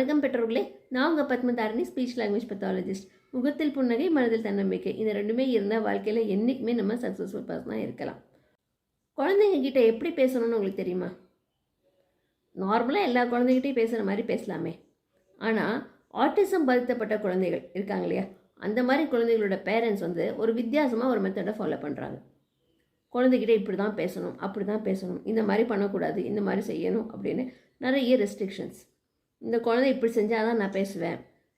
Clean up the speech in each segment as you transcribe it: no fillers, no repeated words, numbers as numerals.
வணக்கம் பெற்றோர்களே, நான் உங்கள் பத்மதாரணி, ஸ்பீச் லாங்குவேஜ் பத்தாலஜிஸ்ட். முகத்தில் புன்னகை, மனதில் தன்னம்பிக்கை, இந்த ரெண்டுமே இருந்தால் வாழ்க்கையில் என்றைக்குமே நம்ம சக்ஸஸ்ஃபுல் பர்சனாக இருக்கலாம். குழந்தைங்க கிட்ட எப்படி பேசணும்னு உங்களுக்கு தெரியுமா? நார்மலாக எல்லா குழந்தைகிட்டையும் பேசுகிற மாதிரி பேசலாமே. ஆனால் ஆட்டிசம் பாதிக்கப்பட்ட குழந்தைகள் இருக்காங்க இல்லையா, அந்த மாதிரி குழந்தைகளோட பேரண்ட்ஸ் ஒரு வித்தியாசமாக ஒரு மெத்தடை ஃபாலோ பண்ணுறாங்க. குழந்தைகிட்ட இப்படி தான் பேசணும், அப்படி தான் பேசணும், இந்த மாதிரி பண்ணக்கூடாது, இந்த மாதிரி செய்யணும் அப்படின்னு நிறைய ரெஸ்ட்ரிக்ஷன்ஸ். இந்த குழந்தை இப்படி செஞ்சால் தான் நான் பேசுவேன்,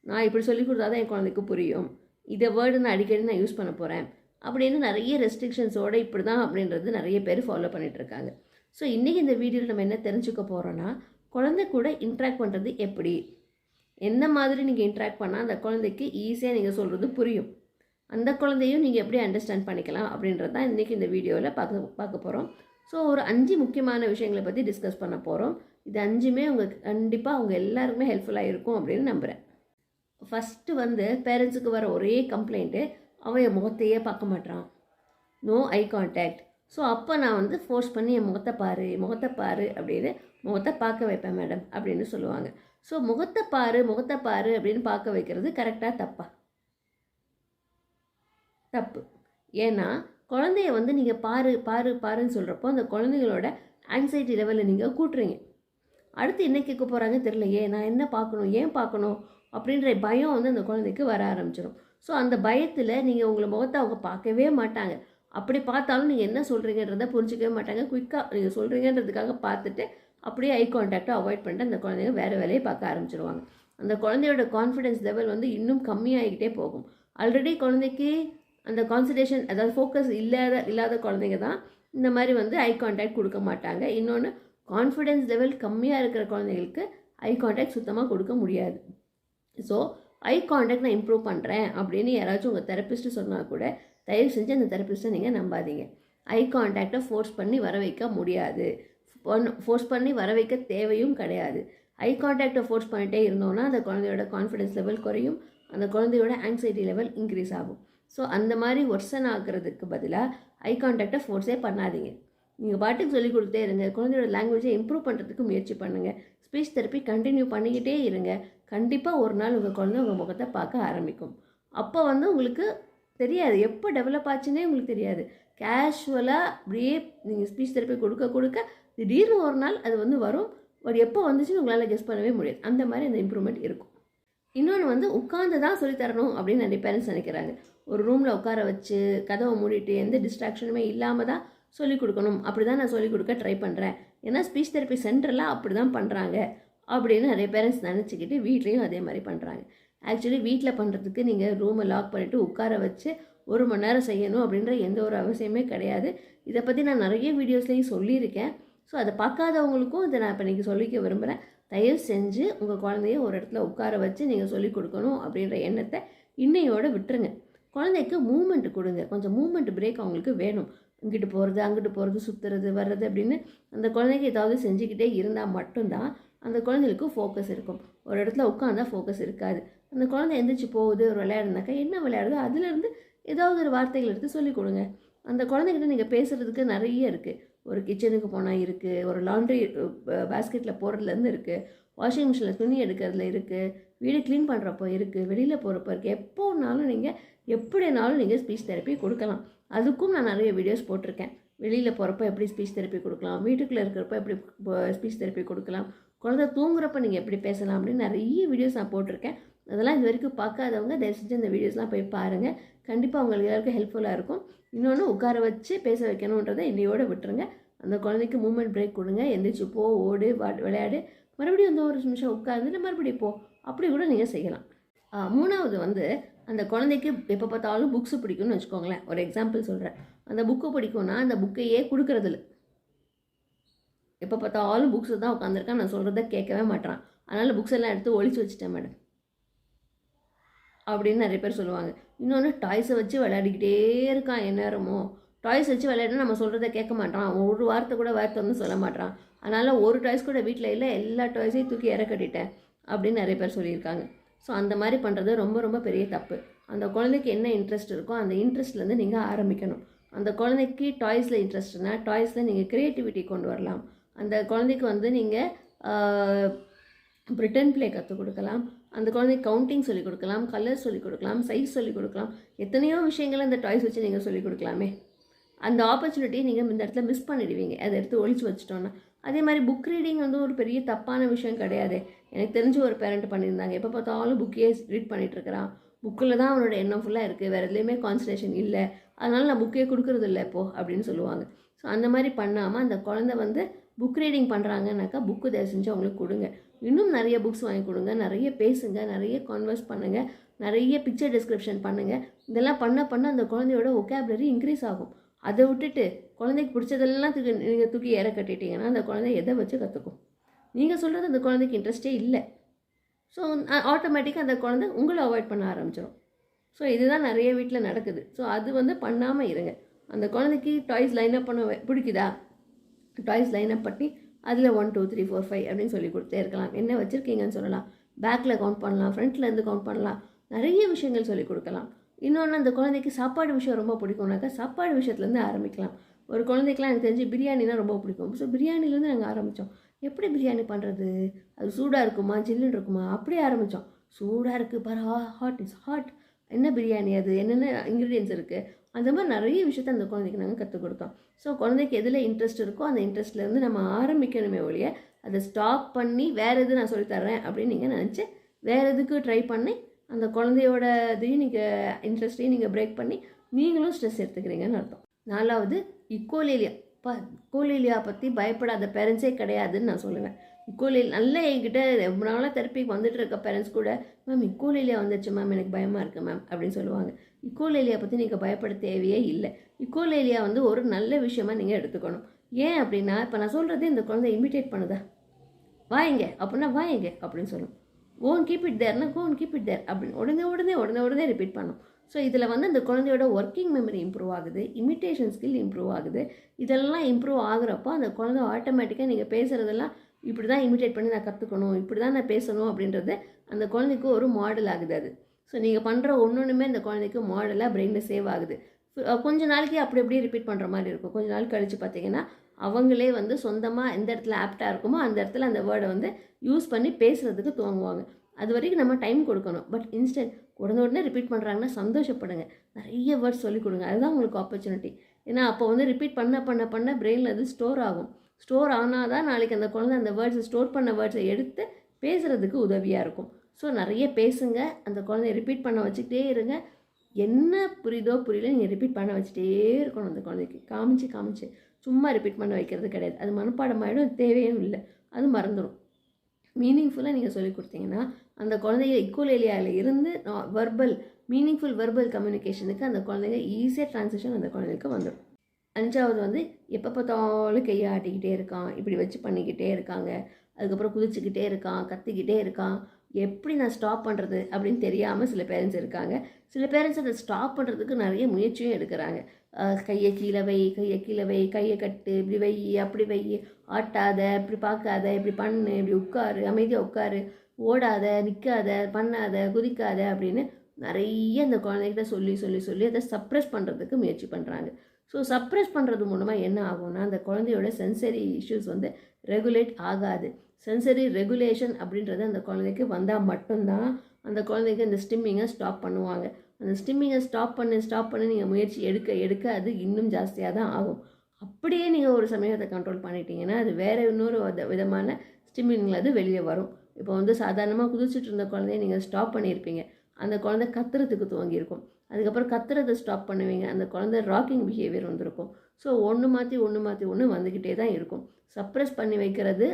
நான் இப்படி சொல்லி கொடுத்தா தான் என் குழந்தைக்கு புரியும், இதை வேர்டு நான் அடிக்கடி நான் யூஸ் பண்ண போகிறேன் அப்படின்னு நிறைய ரெஸ்ட்ரிக்ஷன்ஸோடு இப்படி தான் அப்படின்றது நிறைய பேர் ஃபாலோ பண்ணிகிட்ருக்காங்க. ஸோ இன்றைக்கி இந்த வீடியோவில் நம்ம என்ன தெரிஞ்சுக்க போகிறோன்னா, குழந்தை கூட இன்ட்ராக்ட் பண்ணுறது எப்படி, எந்த மாதிரி நீங்கள் இன்ட்ராக்ட் பண்ணால் அந்த குழந்தைக்கு ஈஸியாக நீங்கள் சொல்கிறது புரியும், அந்த குழந்தையும் நீங்கள் எப்படி அண்டர்ஸ்டாண்ட் பண்ணிக்கலாம் அப்படின்றது தான் இன்றைக்கி இந்த வீடியோவில் பார்க்க போகிறோம். ஸோ ஒரு 5 முக்கியமான விஷயங்களை பற்றி டிஸ்கஸ் பண்ண போகிறோம். இது 5மே உங்களுக்கு கண்டிப்பாக அவங்க எல்லாருக்குமே ஹெல்ப்ஃபுல்லாக இருக்கும் அப்படின்னு நம்புகிறேன். ஃபஸ்ட்டு பேரண்ட்ஸுக்கு வர ஒரே கம்ப்ளைண்ட்டு, அவன் என் முகத்தையே பார்க்க மாட்டான், நோ ஐ கான்டாக்ட். ஸோ அப்போ நான் ஃபோர்ஸ் பண்ணி என் முகத்தை பாரு அப்படின்னு முகத்தை பார்க்க வைப்பேன் மேடம் அப்படின்னு சொல்லுவாங்க. ஸோ முகத்தை பாரு அப்படின்னு பார்க்க வைக்கிறது கரெக்டாக தப்பா? தப்பு. ஏன்னா குழந்தைய நீங்கள் பாருன்னு சொல்கிறப்போ அந்த குழந்தைகளோட ஆங்ஸைட்டி லெவலில் நீங்கள் கூட்டுறீங்க. அடுத்து என்ன கேட்க போகிறாங்க தெரியலையே, நான் என்ன பார்க்கணும், ஏன் பார்க்கணும் அப்படின்ற பயம் அந்த குழந்தைக்கு வர ஆரம்பிச்சிடும். ஸோ அந்த பயத்தில் நீங்கள் உங்களை முகத்தை அவங்க பார்க்கவே மாட்டாங்க. அப்படி பார்த்தாலும் நீங்கள் என்ன சொல்கிறீங்கன்றதை புரிஞ்சிக்கவே மாட்டாங்க. குயிக்காக நீங்கள் சொல்கிறீங்கன்றதுக்காக பார்த்துட்டு அப்படியே ஐ கான்டாக்டை அவாய்ட் பண்ணிட்டு அந்த குழந்தைங்க வேறு வேலையை பார்க்க ஆரம்பிச்சிடுவாங்க. அந்த குழந்தையோட கான்ஃபிடென்ஸ் லெவல் இன்னும் கம்மியாகிக்கிட்டே போகும். ஆல்ரெடி குழந்தைக்கு அந்த கான்சன்ட்ரேஷன், அதாவது ஃபோக்கஸ் இல்லாத குழந்தைங்க தான் இந்த மாதிரி ஐ கான்டாக்ட் கொடுக்க மாட்டாங்க. இன்னொன்று, கான்ஃபிடென்ஸ் லெவல் கம்மியாக இருக்கிற குழந்தைங்களுக்கு ஐ கான்டாக்ட் சுத்தமாக கொடுக்க முடியாது. ஸோ ஐ கான்டாக்ட் நான் இம்ப்ரூவ் பண்ணுறேன் அப்படின்னு யாராச்சும் உங்கள் தெரப்பிஸ்ட்டு சொன்னால் கூட தயவு செஞ்சு அந்த தெரப்பிஸ்ட்டை நீங்கள் நம்பாதீங்க. ஐ கான்டாக்டை ஃபோர்ஸ் பண்ணி வர வைக்க முடியாது, ஃபோர்ஸ் பண்ணி வர வைக்க தேவையும் கிடையாது. ஐ கான்டாக்டை ஃபோர்ஸ் பண்ணிகிட்டே இருந்தோன்னா அந்த குழந்தையோட கான்ஃபிடென்ஸ் லெவல் குறையும், அந்த குழந்தையோட ஆங்ஸைட்டி லெவல் இன்க்ரீஸ் ஆகும். ஸோ அந்த மாதிரி ஒர்சன் ஆகிறதுக்கு பதிலாக ஐ கான்டாக்டை ஃபோர்ஸே பண்ணாதீங்க. நீங்கள் பாட்டுக்கு சொல்லிக் கொடுத்தே இருங்க. குழந்தையோட லாங்குவேஜை இம்ப்ரூவ் பண்ணுறதுக்கு முயற்சி பண்ணுங்கள். ஸ்பீச் தெரப்பி கண்டினியூ பண்ணிக்கிட்டே இருங்க. கண்டிப்பாக ஒரு நாள் உங்கள் குழந்தை உங்கள் முகத்தை பார்க்க ஆரம்பிக்கும். அப்போ உங்களுக்கு தெரியாது, எப்போ டெவலப் ஆச்சுன்னே உங்களுக்கு தெரியாது. கேஷுவலாக அப்படியே நீங்கள் ஸ்பீச் தெரப்பி கொடுக்க திடீர்னு ஒரு நாள் அது வரும். பட் எப்போ வந்துச்சுன்னு உங்களால் கெஸ் பண்ணவே முடியாது. அந்த மாதிரி அந்த இம்ப்ரூவ்மெண்ட் இருக்கும். இன்னொன்று உட்காந்து தான் சொல்லித்தரணும் அப்படின்னு நிறைய பேரண்ட்ஸ் நினைக்கிறாங்க. ஒரு ரூமில் உட்கார வச்சு கதவை மூடிட்டு எந்த டிஸ்ட்ராக்ஷனுமே இல்லாமல் தான் சொல்லிக் கொடுக்கணும், அப்படி தான் நான் சொல்லிக் கொடுக்க ட்ரை பண்ணுறேன், ஏன்னா ஸ்பீச் தெரப்பி சென்டர்லாம் அப்படி தான் பண்ணுறாங்க அப்படின்னு நிறைய பேரண்ட்ஸ் நினச்சிக்கிட்டு வீட்லேயும் அதே மாதிரி பண்ணுறாங்க. ஆக்சுவலி வீட்டில் பண்ணுறதுக்கு நீங்கள் ரூமை லாக் பண்ணிவிட்டு உட்கார வச்சு 1 மணி நேரம் செய்யணும் அப்படின்ற எந்த ஒரு அவசியமே கிடையாது. இதை பற்றி நான் நிறைய வீடியோஸ்லேயும் சொல்லியிருக்கேன். ஸோ அதை பார்க்காதவங்களுக்கும் இதை நான் இப்போ இன்றைக்கி சொல்லிக்க விரும்புகிறேன். தயவு செஞ்சு உங்கள் குழந்தைய ஒரு இடத்துல உட்கார வச்சு நீங்கள் சொல்லிக் கொடுக்கணும் அப்படின்ற எண்ணத்தை இன்னையோடு விட்டுருங்க. குழந்தைக்கு மூமெண்ட் கொடுங்க, கொஞ்சம் மூமெண்ட் பிரேக் அவங்களுக்கு வேணும். இங்கிட்டு போகிறது, அங்கிட்டு போகிறது, சுற்றுறது, வர்றது அப்படின்னு அந்த குழந்தைக்கு ஏதாவது செஞ்சுக்கிட்டே இருந்தால் மட்டும்தான் அந்த குழந்தைகளுக்கு ஃபோக்கஸ் இருக்கும். ஒரு இடத்துல உட்காந்தா ஃபோக்கஸ் இருக்காது. அந்த குழந்தை எந்திரிச்சு போகுது, ஒரு விளையாடுனாக்கா என்ன விளையாடுதோ அதுலேருந்து ஏதாவது ஒரு வார்த்தைகள் எடுத்து சொல்லிக் கொடுங்க. அந்த குழந்தைகிட்ட நீங்கள் பேசுகிறதுக்கு நிறைய இருக்குது. ஒரு கிச்சனுக்கு போனால் இருக்குது, ஒரு லாண்ட்ரி பேஸ்கெட்டில் போடுறதுலேருந்து இருக்குது, வாஷிங் மிஷினில் துணி எடுக்கிறதுல இருக்குது, வீடு க்ளீன் பண்ணுறப்போ இருக்குது, வெளியில் போகிறப்போ இருக்குது. எப்போனாலும் நீங்கள் எப்படினாலும் நீங்கள் ஸ்பீச் தெரப்பி கொடுக்கலாம். அதுக்கும் நான் நிறைய வீடியோஸ் போட்டிருக்கேன். வெளியில் போகிறப்ப எப்படி ஸ்பீச் தெரப்பி கொடுக்கலாம், வீட்டுக்குள்ளே இருக்கிறப்ப எப்படி ஸ்பீச் தெரப்பி கொடுக்கலாம், குழந்தை தூங்குறப்ப நீங்கள் எப்படி பேசலாம் அப்படின்னு நிறைய வீடியோஸ் நான் போட்டிருக்கேன். அதெல்லாம் இது வரைக்கும் பார்க்காதவங்க தயவு செஞ்சு அந்த வீடியோஸ்லாம் போய் பாருங்கள். கண்டிப்பாக உங்களுக்கு எல்லாருக்கும் ஹெல்ப்ஃபுல்லாக இருக்கும். இன்னொன்று, உட்கார வச்சு பேச வைக்கணுன்றதை இன்னையோடு விட்டுருங்க. அந்த குழந்தைக்கு மூமெண்ட் பிரேக் கொடுங்க. எந்திரிச்சு போ, ஓடு, விளையாடு, மறுபடியும் ஒரு நிமிஷம் உட்காந்துட்டு மறுபடியும் போ, அப்படி கூட நீங்கள் செய்யலாம். மூணாவது அந்த குழந்தைக்கு எப்போ பார்த்தாலும் புக்ஸு பிடிக்கும்னு வச்சுக்கோங்களேன். ஒரு எக்ஸாம்பிள் சொல்கிறேன். அந்த புக்கு பிடிக்கும்னா அந்த புக்கையே கொடுக்குறதில்ல. எப்போ பார்த்தாலும் புக்ஸு தான் உட்காந்துருக்கான், நான் சொல்கிறத கேட்கவே மாட்டான், அதனால் புக்ஸ் எல்லாம் எடுத்து ஒழிச்சு வச்சுட்டேன் மேடம் அப்படின்னு நிறைய பேர் சொல்லுவாங்க. இன்னொன்று, டாய்ஸை வச்சு விளையாடிக்கிட்டே இருக்கான் எந்நேரமோ. டாய்ஸ் வச்சு விளையாடுனா நம்ம சொல்கிறத கேட்க மாட்டான், ஒரு வார்த்தை கூட சொல்ல மாட்டான், அதனால் ஒரு டாய்ஸ் கூட வீட்டில் இல்லை, எல்லா டாய்ஸையும் தூக்கி இறக்கட்டிட்டேன் அப்படின்னு நிறைய பேர் சொல்லியிருக்காங்க. ஸோ அந்த மாதிரி பண்ணுறது ரொம்ப ரொம்ப பெரிய தப்பு. அந்த குழந்தைக்கு என்ன இன்ட்ரெஸ்ட் இருக்கோ அந்த இன்ட்ரெஸ்ட்லேருந்து நீங்கள் ஆரம்பிக்கணும். அந்த குழந்தைக்கு டாய்ஸில் இன்ட்ரெஸ்ட்னா டாய்ஸில் நீங்கள் க்ரியேட்டிவிட்டி கொண்டு வரலாம். அந்த குழந்தைக்கு நீங்கள் பிரிட்டன் ப்ளே கற்றுக் கொடுக்கலாம், அந்த குழந்தைக்கு கவுண்டிங் சொல்லிக் கொடுக்கலாம், கலர் சொல்லிக் கொடுக்கலாம், சைஸ் சொல்லிக் கொடுக்கலாம், எத்தனையோ விஷயங்கள் அந்த டாய்ஸ் வச்சு நீங்கள் சொல்லிக் கொடுக்கலாமே. அந்த ஆப்பர்ச்சுனிட்டியை நீங்கள் இந்த இடத்துல மிஸ் பண்ணிடுவீங்க, அதை எடுத்து ஒழிச்சு வச்சுட்டோன்னா. அதே மாதிரி புக் ரீடிங் வந்து ஒரு பெரிய தப்பான விஷயம் கிடையாது. எனக்கு தெரிஞ்சு ஒரு பேரண்ட் பண்ணியிருந்தாங்க, எப்போ பார்த்தாலும் புக்கையே ரீட் பண்ணிகிட்டு இருக்கிறான், புக்கில் தான் அவனோட எண்ணம் ஃபுல்லாக இருக்குது, வேறு எதுலேயுமே கான்சன்ட்ரேஷன் இல்லை, அதனால் நான் புக்கே கொடுக்குறது இல்லை இப்போது அப்படின்னு சொல்லுவாங்க. ஸோ அந்த மாதிரி பண்ணாமல் அந்த குழந்தை வந்து புக் ரீடிங் பண்ணுறாங்கன்னாக்கா புக்கு தயவு செஞ்சு அவங்களுக்கு கொடுங்க. இன்னும் நிறைய புக்ஸ் வாங்கி கொடுங்க, நிறைய பேசுங்க, நிறைய கான்வர்ஸ் பண்ணுங்கள், நிறைய பிக்சர் டிஸ்கிரிப்ஷன் பண்ணுங்கள். இதெல்லாம் பண்ண அந்த குழந்தையோட ஒகேபுலரி இன்க்ரீஸ் ஆகும். அதை விட்டுட்டு குழந்தைக்கு பிடிச்சதெல்லாம் நீங்கள் தூக்கி ஏற கட்டிட்டீங்கன்னா அந்த குழந்தை எதை வச்சு கற்றுக்கும்? நீங்கள் சொல்கிறது அந்த குழந்தைக்கு இன்ட்ரெஸ்டே இல்லை. ஸோ ஆட்டோமேட்டிக்காக அந்த குழந்தை உங்களை அவாய்ட் பண்ண ஆரம்பிச்சிடும். ஸோ இதுதான் நிறைய வீட்டில் நடக்குது. ஸோ அது வந்து பண்ணாமல் இருங்க. அந்த குழந்தைக்கு டாய்ஸ் லைனப் பண்ண பிடிக்குதா, டாய்ஸ் லைனப் பண்ணி அதில் 1 2 3 4 5 அப்படின்னு சொல்லி கொடுத்தே இருக்கலாம். என்ன வச்சுருக்கீங்கன்னு சொல்லலாம், பேக்கில் கவுண்ட் பண்ணலாம், ஃப்ரண்ட்லேருந்து கவுண்ட் பண்ணலாம், நிறைய விஷயங்கள் சொல்லிக் கொடுக்கலாம். இன்னொன்று, அந்த குழந்தைக்கு சாப்பாடு விஷயம் ரொம்ப பிடிக்கும்னாக்கா சாப்பாடு விஷயத்துலேருந்து ஆரம்பிக்கலாம். ஒரு குழந்தைக்கெலாம் எனக்கு தெரிஞ்சு பிரியாணினா ரொம்ப பிடிக்கும். ஸோ பிரியாணிலேருந்து நாங்கள் ஆரம்பித்தோம். எப்படி பிரியாணி பண்ணுறது, அது சூடாக இருக்குமா ஜில்லுன்னு இருக்குமா, அப்படியே ஆரம்பித்தோம். சூடாக இருக்குது பாரு, ஹாட் இஸ் ஹாட், என்ன பிரியாணி அது, என்னென்ன இன்க்ரீடியன்ஸ் இருக்குது, அந்த மாதிரி நிறைய விஷயத்த அந்த குழந்தைக்கு நாங்கள் கற்றுக் கொடுத்தோம். ஸோ குழந்தைக்கு எதில் இன்ட்ரெஸ்ட் இருக்கோ அந்த இன்ட்ரெஸ்ட்லேருந்து நம்ம ஆரம்பிக்கணுமே ஒழிய அதை ஸ்டாப் பண்ணி வேறு எது நான் சொல்லித்தரேன் அப்படின்னு நீங்கள் நினச்சி வேறு எதுக்கு ட்ரை பண்ணி அந்த குழந்தையோட இதையும் நீங்கள் இன்ட்ரெஸ்ட்டையும் நீங்கள் பிரேக் பண்ணி நீங்களும் ஸ்ட்ரெஸ் எடுத்துக்கிறீங்கன்னு அர்த்தம். 4வது, இக்கோலேலியா. இக்கோலேலியா பற்றி பயப்படாத பேரண்ட்ஸே கிடையாதுன்னு நான் சொல்லுவேன். இக்கோலேலியா நல்ல என்கிட்ட ரொம்ப நாளாக தெரப்பிக்கு வந்துட்டு இருக்க பேரண்ட்ஸ் கூட, மேம் இக்கோலேலியா வந்துச்சு மேம், எனக்கு பயமாக இருக்குது மேம் அப்படின்னு சொல்லுவாங்க. இக்கோலேலியா பற்றி நீங்கள் பயப்பட தேவையே இல்லை. இக்கோலேலியா வந்து ஒரு நல்ல விஷயமா நீங்கள் எடுத்துக்கணும். ஏன் அப்படின்னா, இப்போ நான் சொல்கிறது இந்த குழந்தை இமிட்டேட் பண்ணுதா, வாங்க அப்படின்னா வாங்க அப்படின்னு சொல்லும், கோன் கீப் இட் தேர்னா கோன் கீப் இட் தேர் அப்படின்னு உடனே ரிப்பீட் பண்ணும். ஸோ இதில் வந்து அந்த குழந்தையோட ஒர்க்கிங் மெமரி இம்ப்ரூவ் ஆகுது, இமிட்டேஷன் ஸ்கில் இம்ப்ரூவ் ஆகுது. இதெல்லாம் இம்ப்ரூவ் ஆகுறப்போ அந்த குழந்தை ஆட்டோமேட்டிக்காக நீங்கள் பேசுகிறதெல்லாம் இப்படி தான் இமிட்டேட் பண்ணி நான் கற்றுக்கணும், இப்படி தான் நான் பேசணும் அப்படின்றது அந்த குழந்தைக்கு ஒரு மாடல் ஆகுது அது. ஸோ நீங்கள் பண்ணுற ஒன்றுமே அந்த குழந்தைக்கு மாடலாக பிரெயினில் சேவ் ஆகுது. கொஞ்ச நாளைக்கு அப்படி அப்படியே ரிப்பீட் பண்ணுற மாதிரி இருக்கும். கொஞ்ச நாள் கழித்து பார்த்தீங்கன்னா அவங்களே வந்து சொந்தமாக எந்த இடத்துல ஆப்டாக இருக்குமோ அந்த இடத்துல அந்த வேர்டை வந்து யூஸ் பண்ணி பேசுகிறதுக்கு துவங்குவாங்க. அது வரைக்கும் நம்ம டைம் கொடுக்கணும். பட் இன்ஸ்டன்ட் உடனே ரிப்பீட் பண்ணுறாங்கன்னா சந்தோஷப்படுங்க, நிறைய வேர்ட்ஸ் சொல்லிக் கொடுங்க, அதுதான் உங்களுக்கு ஆப்பர்ச்சுனிட்டி. ஏன்னா அப்போ வந்து ரிப்பீட் பண்ண பிரெயினில் அது ஸ்டோர் ஆகும். ஸ்டோர் ஆனால் தான் நாளைக்கு அந்த குழந்தை அந்த வேர்ட்ஸை ஸ்டோர் பண்ண வேர்ட்ஸை எடுத்து பேசுகிறதுக்கு உதவியாக இருக்கும். ஸோ நிறைய பேசுங்க, அந்த குழந்தைய ரிப்பீட் பண்ண வச்சுக்கிட்டே இருங்க. என்ன புரியுதோ புரியல நீங்கள் ரிப்பீட் பண்ண வச்சுட்டே இருக்கணும். அந்த குழந்தைக்கு காமிச்சு சும்மா ரிப்பீட் பண்ண வைக்கிறது கிடையாது. அது மனப்பாடம் ஆகிடும், தேவையும் இல்லை, அது மறந்துடும். மீனிங்ஃபுல்லாக நீங்கள் சொல்லிக் கொடுத்தீங்கன்னா அந்த குழந்தைங்க இக்குவலேலியாவில் இருந்து மீனிங்ஃபுல் வெர்பல் கம்யூனிகேஷனுக்கு அந்த குழந்தைங்க ஈஸியாக ட்ரான்சிஷன் அந்த குழந்தைக்கு வந்துடும். 5வது வந்து எப்போ பார்த்தாலும் கையை ஆட்டிக்கிட்டே இருக்கான், இப்படி வச்சு பண்ணிக்கிட்டே இருக்காங்க, அதுக்கப்புறம் குதிச்சுக்கிட்டே இருக்கான், கத்திக்கிட்டே இருக்கான், எப்படி நான் ஸ்டாப் பண்ணுறது அப்படின்னு தெரியாமல் சில பேரண்ட்ஸ் இருக்காங்க. சில பேரண்ட்ஸ் அதை ஸ்டாப் பண்ணுறதுக்கு நிறைய முயற்சியும் எடுக்கிறாங்க. கையை கீழே வை, கையை கட்டு, இப்படி வை, அப்படி வை, ஆட்டாத, இப்படி பார்க்காத, இப்படி பண்ணு, இப்படி உட்காரு, அமைதியாக உட்காரு, ஓடாத, நிற்காத, பண்ணாத, குதிக்காத அப்படின்னு நிறைய அந்த குழந்தைகிட்ட சொல்லி அதை சப்ரெஸ் பண்ணுறதுக்கு முயற்சி பண்ணுறாங்க. ஸோ சப்ரெஸ் பண்ணுறது மூலமாக என்ன ஆகும்னா அந்த குழந்தையோட சென்சரி இஷ்யூஸ் வந்து ரெகுலேட் ஆகாது. சென்சரி ரெகுலேஷன் அப்படின்றது அந்த குழந்தைக்கு வந்தால் மட்டும்தான் அந்த குழந்தைக்கு இந்த ஸ்டிம்மிங்கை ஸ்டாப் பண்ணுவாங்க. அந்த ஸ்டிம்மிங்கை ஸ்டாப் பண்ணி நீங்கள் முயற்சி எடுக்க அது இன்னும் ஜாஸ்தியாக தான் ஆகும். அப்படியே நீங்கள் ஒரு சமயத்தை கண்ட்ரோல் பண்ணிட்டீங்கன்னா அது வேறு இன்னொரு விதமான ஸ்டிம்மிங்கில் அது வெளியே வரும். இப்போ வந்து சாதாரணமாக குதிச்சுட்டு இருந்த குழந்தைய நீங்கள் ஸ்டாப் பண்ணியிருப்பீங்க, அந்த குழந்தை கத்துறதுக்கு துவங்கியிருக்கும். அதுக்கப்புறம் கத்துறதை ஸ்டாப் பண்ணுவீங்க, அந்த குழந்தை ராக்கிங் பிஹேவியர் வந்திருக்கும். ஸோ ஒன்று மாற்றி வந்துக்கிட்டே தான் இருக்கும். சப்ரெஸ் பண்ணி வைக்கிறது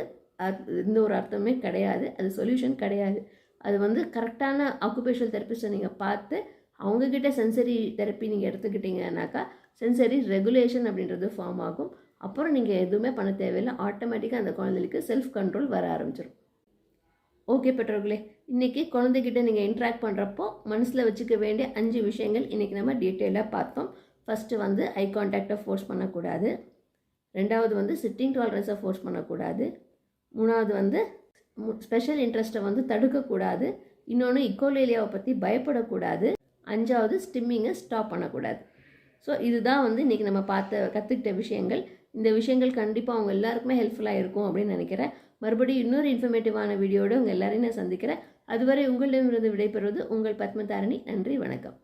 எந்த ஒரு அர்த்தமே கிடையாது, அது சொல்யூஷன் கிடையாது. அது வந்து கரெக்டான ஆக்குபேஷனல் தெரப்பிஸ்ட்டை நீங்கள் பார்த்து அவங்கக்கிட்ட சென்சரி தெரப்பி நீங்கள் எடுத்துக்கிட்டீங்கன்னாக்கா சென்சரி ரெகுலேஷன் அப்படின்றது ஃபார்ம் ஆகும். அப்புறம் நீங்கள் எதுவுமே பண்ண தேவையில்லை, ஆட்டோமேட்டிக்காக அந்த குழந்தைக்கு செல்ஃப் கண்ட்ரோல் வர ஆரம்பிச்சிடும். ஓகே பெற்றோர்களே, இன்றைக்கி குழந்தைகிட்ட நீங்கள் இன்ட்ராக்ட் பண்ணுறப்போ மனசில் வச்சுக்க வேண்டிய 5 விஷயங்கள் இன்றைக்கி நம்ம டீட்டெயிலாக பார்த்தோம். ஃபஸ்ட்டு வந்து ஐ கான்டாக்டை ஃபோர்ஸ் பண்ணக்கூடாது. 2வது வந்து சிட்டிங் டாலரன்ஸை ஃபோர்ஸ் பண்ணக்கூடாது. 3வது வந்து ஸ்பெஷல் இன்ட்ரெஸ்ட்டை வந்து தடுக்கக்கூடாது. இன்னொன்று இக்கோலேலியாவை பற்றி பயப்படக்கூடாது. 5வது ஸ்டிம்மிங்கை ஸ்டாப் பண்ணக்கூடாது. ஸோ இதுதான் வந்து இன்றைக்கி நம்ம கற்றுக்கிட்ட விஷயங்கள். இந்த விஷயங்கள் கண்டிப்பாக அவங்க எல்லாருக்குமே ஹெல்ப்ஃபுல்லாக இருக்கும் அப்படின்னு நினைக்கிறேன். மறுபடியும் இன்னொரு இன்ஃபர்மேட்டிவான வீடியோடு உங்கள் எல்லாரையும் நான் சந்திக்கிறேன். அதுவரை உங்களிடமிருந்து விடைபெறுவது உங்கள் பத்மதாரணி. நன்றி, வணக்கம்.